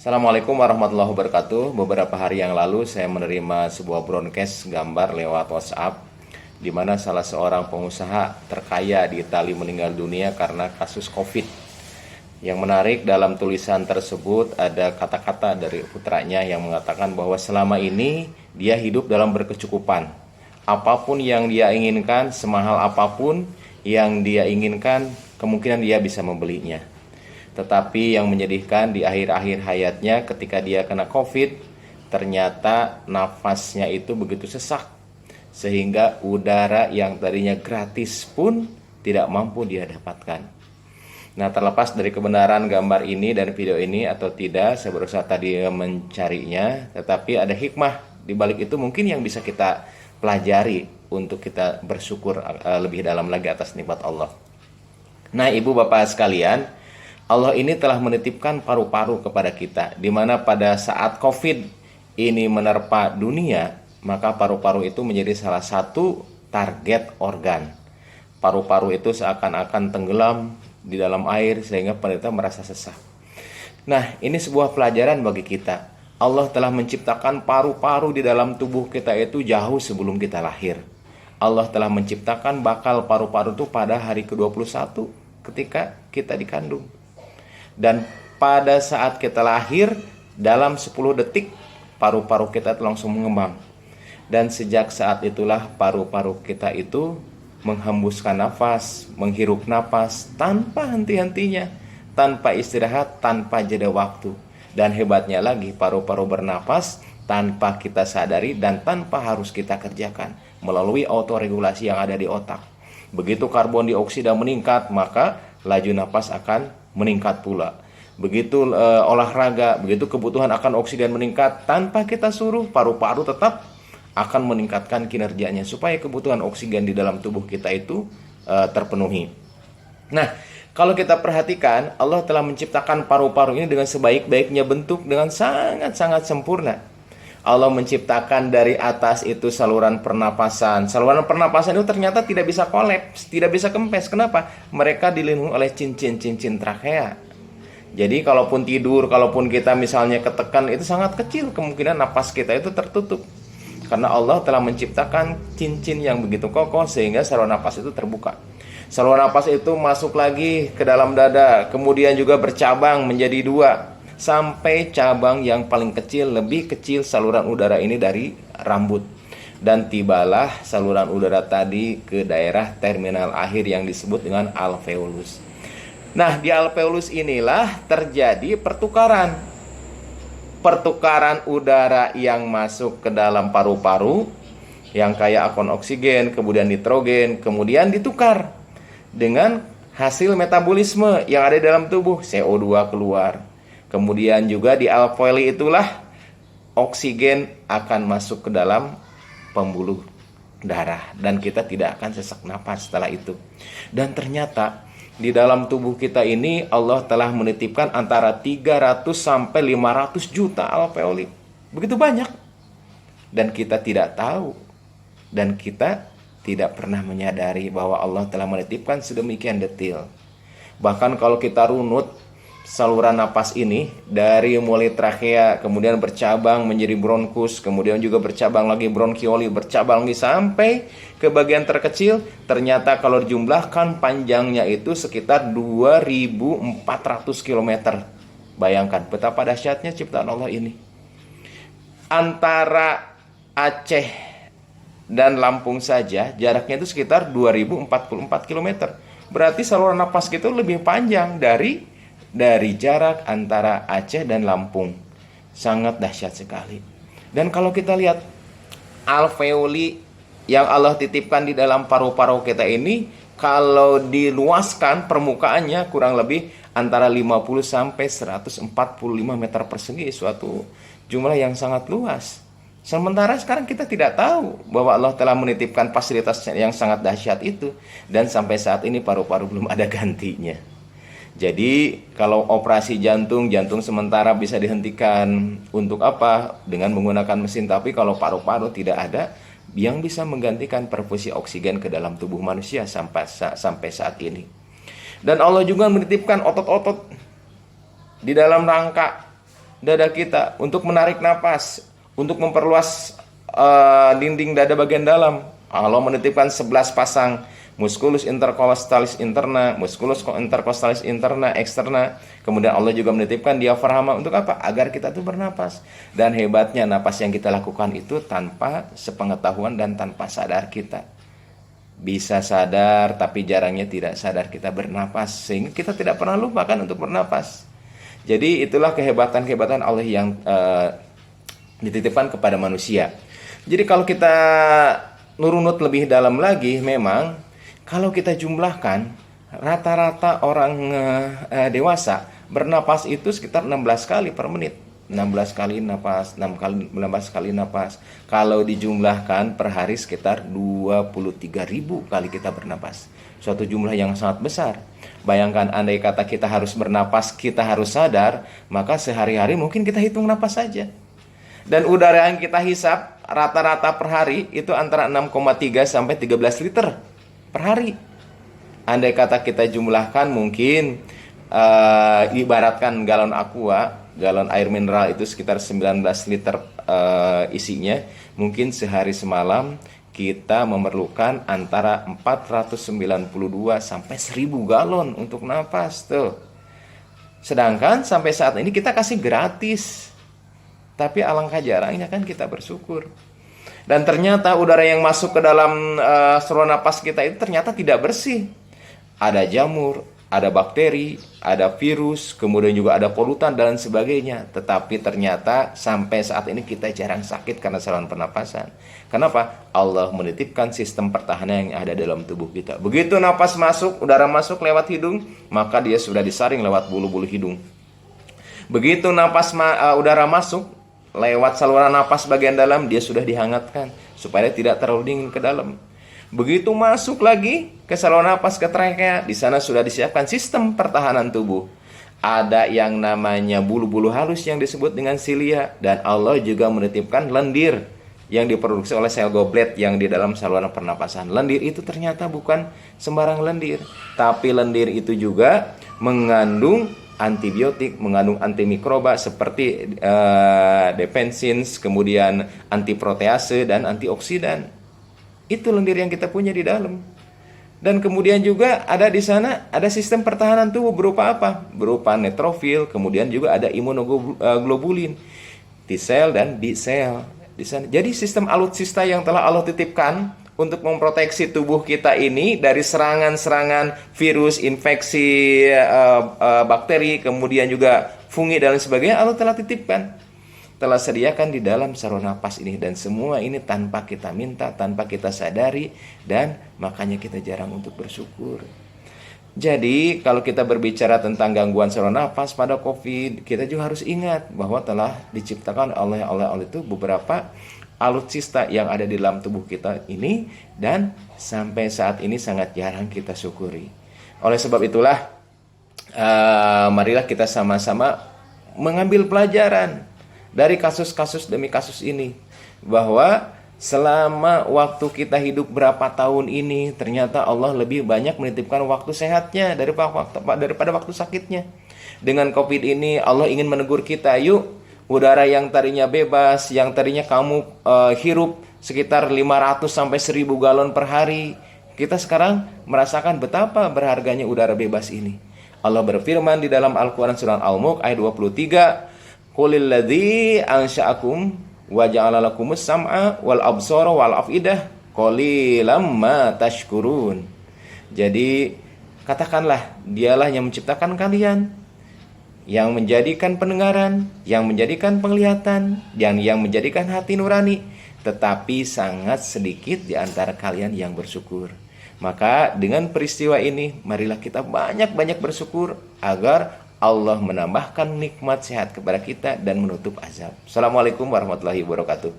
Assalamualaikum warahmatullahi wabarakatuh. Beberapa hari yang lalu saya menerima sebuah broadcast gambar lewat WhatsApp di mana salah seorang pengusaha terkaya di Italia meninggal dunia karena kasus COVID. Yang menarik dalam tulisan tersebut ada kata-kata dari putranya yang mengatakan bahwa selama ini dia hidup dalam berkecukupan. Apapun yang dia inginkan, semahal apapun yang dia inginkan, kemungkinan dia bisa membelinya. Tetapi yang menyedihkan di akhir-akhir hayatnya ketika dia kena COVID, ternyata nafasnya itu begitu sesak sehingga udara yang tadinya gratis pun tidak mampu dia dapatkan. Nah, terlepas dari kebenaran gambar ini dan video ini atau tidak, saya berusaha tadi mencarinya, tetapi ada hikmah di balik itu mungkin yang bisa kita pelajari untuk kita bersyukur lebih dalam lagi atas nikmat Allah. Nah, ibu bapak sekalian, Allah ini telah menitipkan paru-paru kepada kita, di mana pada saat COVID ini menerpa dunia, maka paru-paru itu menjadi salah satu target organ. Paru-paru itu seakan-akan tenggelam di dalam air sehingga penderita merasa sesak. Nah, ini sebuah pelajaran bagi kita. Allah telah menciptakan paru-paru di dalam tubuh kita itu jauh sebelum kita lahir. Allah telah menciptakan bakal paru-paru itu pada hari ke-21 ketika kita dikandung. Dan pada saat kita lahir, dalam 10 detik paru-paru kita itu langsung mengembang. Dan sejak saat itulah paru-paru kita itu menghembuskan nafas, menghirup nafas tanpa henti-hentinya, tanpa istirahat, tanpa jeda waktu. Dan hebatnya lagi, paru-paru bernafas tanpa kita sadari dan tanpa harus kita kerjakan melalui autoregulasi yang ada di otak. Begitu karbon dioksida meningkat, maka laju nafas akan meningkat pula. Begitu olahraga, begitu kebutuhan akan oksigen meningkat, tanpa kita suruh, paru-paru tetap akan meningkatkan kinerjanya supaya kebutuhan oksigen di dalam tubuh kita itu terpenuhi. Nah, kalau kita perhatikan, Allah telah menciptakan paru-paru ini dengan sebaik-baiknya bentuk, dengan sangat-sangat sempurna. Allah menciptakan dari atas itu saluran pernapasan. Saluran pernapasan itu ternyata tidak bisa kolaps, tidak bisa kempes. Kenapa? Mereka dilindungi oleh cincin-cincin trakea. Jadi kalaupun tidur, kalaupun kita misalnya ketekan, itu sangat kecil kemungkinan napas kita itu tertutup. Karena Allah telah menciptakan cincin yang begitu kokoh sehingga saluran napas itu terbuka. Saluran napas itu masuk lagi ke dalam dada, kemudian juga bercabang menjadi 2. Sampai cabang yang paling kecil, lebih kecil saluran udara ini dari rambut. Dan tibalah saluran udara tadi ke daerah terminal akhir yang disebut dengan alveolus. Nah, di alveolus inilah terjadi pertukaran udara yang masuk ke dalam paru-paru, yang kaya akan oksigen, kemudian nitrogen, kemudian ditukar dengan hasil metabolisme yang ada di dalam tubuh, CO2 keluar. Kemudian juga di alveoli itulah oksigen akan masuk ke dalam pembuluh darah dan kita tidak akan sesak napas setelah itu. Dan ternyata di dalam tubuh kita ini Allah telah menitipkan antara 300 sampai 500 juta alveoli. Begitu banyak. Dan kita tidak tahu dan kita tidak pernah menyadari bahwa Allah telah menitipkan sedemikian detail. Bahkan kalau kita runut saluran napas ini dari mulai trakea, kemudian bercabang menjadi bronkus, kemudian juga bercabang lagi bronkioli, bercabang lagi sampai ke bagian terkecil. Ternyata kalau dijumlahkan panjangnya itu sekitar 2400 km. Bayangkan betapa dahsyatnya ciptaan Allah ini. Antara Aceh dan Lampung saja jaraknya itu sekitar 2044 km. Berarti saluran napas kita lebih panjang dari jarak antara Aceh dan Lampung. Sangat dahsyat sekali. Dan kalau kita lihat alveoli yang Allah titipkan di dalam paru-paru kita ini, kalau diluaskan permukaannya kurang lebih antara 50 sampai 145 meter persegi, suatu jumlah yang sangat luas. Sementara sekarang kita tidak tahu bahwa Allah telah menitipkan fasilitas yang sangat dahsyat itu, dan sampai saat ini paru-paru belum ada gantinya. Jadi kalau operasi jantung sementara bisa dihentikan untuk apa? Dengan menggunakan mesin. Tapi kalau paru-paru tidak ada yang bisa menggantikan perfusi oksigen ke dalam tubuh manusia sampai saat ini. Dan Allah juga menitipkan otot-otot di dalam rangka dada kita, untuk menarik napas, untuk memperluas dinding dada bagian dalam. Allah menitipkan 11 pasang musculus intercostalis interna, musculus intercostalis interna, externa. Kemudian Allah juga menitipkan diafragma untuk apa? Agar kita tuh bernapas. Dan hebatnya napas yang kita lakukan itu tanpa sepengetahuan dan tanpa sadar kita. Bisa sadar tapi jarangnya tidak sadar kita bernapas, sehingga kita tidak pernah lupakan untuk bernapas. Jadi itulah kehebatan-kehebatan Allah yang dititipkan kepada manusia. Jadi kalau kita nurunut lebih dalam lagi, memang kalau kita jumlahkan rata-rata orang dewasa bernapas itu sekitar 16 kali per menit. 16 kali napas, 16 kali napas. Kalau dijumlahkan per hari sekitar 23.000 kali kita bernapas. Suatu jumlah yang sangat besar. Bayangkan andai kata kita harus bernapas, kita harus sadar, maka sehari-hari mungkin kita hitung napas saja. Dan udara yang kita hisap rata-rata per hari itu antara 6,3 sampai 13 liter per hari. Andai kata kita jumlahkan mungkin ibaratkan galon aqua, galon air mineral itu sekitar 19 liter isinya. Mungkin sehari semalam kita memerlukan antara 492 sampai 1000 galon untuk napas tuh. Sedangkan sampai saat ini kita kasih gratis. Tapi alangkah jarangnya kan kita bersyukur. Dan ternyata udara yang masuk ke dalam saluran napas kita itu ternyata tidak bersih. Ada jamur, ada bakteri, ada virus, kemudian juga ada polutan dan sebagainya. Tetapi ternyata sampai saat ini kita jarang sakit karena saluran pernapasan. Kenapa? Allah menitipkan sistem pertahanan yang ada dalam tubuh kita. Begitu napas masuk, udara masuk lewat hidung, maka dia sudah disaring lewat bulu-bulu hidung. Begitu udara masuk lewat saluran napas bagian dalam, dia sudah dihangatkan supaya tidak terlalu dingin ke dalam. Begitu masuk lagi ke saluran napas ke trakea, di sana sudah disiapkan sistem pertahanan tubuh. Ada yang namanya bulu-bulu halus yang disebut dengan silia, dan Allah juga menitipkan lendir yang diproduksi oleh sel goblet yang di dalam saluran pernapasan. Lendir itu ternyata bukan sembarang lendir, tapi lendir itu juga mengandung antibiotik, mengandung antimikroba seperti defensins, kemudian antiprotease dan antioksidan. Itu lendir yang kita punya di dalam. Dan kemudian juga ada di sana ada sistem pertahanan tubuh berupa apa? Berupa neutrofil, kemudian juga ada imunoglobulin, T cell dan B cell di sana. Jadi sistem alutsista yang telah Allah titipkan untuk memproteksi tubuh kita ini dari serangan-serangan virus, infeksi, bakteri, kemudian juga fungi dan sebagainya, Allah telah titipkan, telah sediakan di dalam saluran napas ini. Dan semua ini tanpa kita minta, tanpa kita sadari, dan makanya kita jarang untuk bersyukur. Jadi kalau kita berbicara tentang gangguan saluran napas pada COVID, kita juga harus ingat bahwa telah diciptakan oleh Allah itu beberapa alutsista yang ada di dalam tubuh kita ini, dan sampai saat ini sangat jarang kita syukuri. Oleh sebab itulah marilah kita sama-sama mengambil pelajaran dari kasus-kasus demi kasus ini, bahwa selama waktu kita hidup berapa tahun ini, ternyata Allah lebih banyak menitipkan waktu sehatnya daripada waktu sakitnya. Dengan COVID ini Allah ingin menegur kita, yuk, udara yang tadinya bebas, yang tadinya kamu hirup sekitar 500 sampai 1000 galon per hari, kita sekarang merasakan betapa berharganya udara bebas ini. Allah berfirman di dalam Al-Quran surah Al-Mulk ayat 23, Qulil ladzi ansha'akum wa ja'ala lakumus sam'a wal absara wal afidah qalilam ma tashkurun. Jadi katakanlah, dialah yang menciptakan kalian, yang menjadikan pendengaran, yang menjadikan penglihatan, yang menjadikan hati nurani, tetapi sangat sedikit di antara kalian yang bersyukur. Maka dengan peristiwa ini, marilah kita banyak-banyak bersyukur agar Allah menambahkan nikmat sehat kepada kita dan menutup azab. Assalamualaikum warahmatullahi wabarakatuh.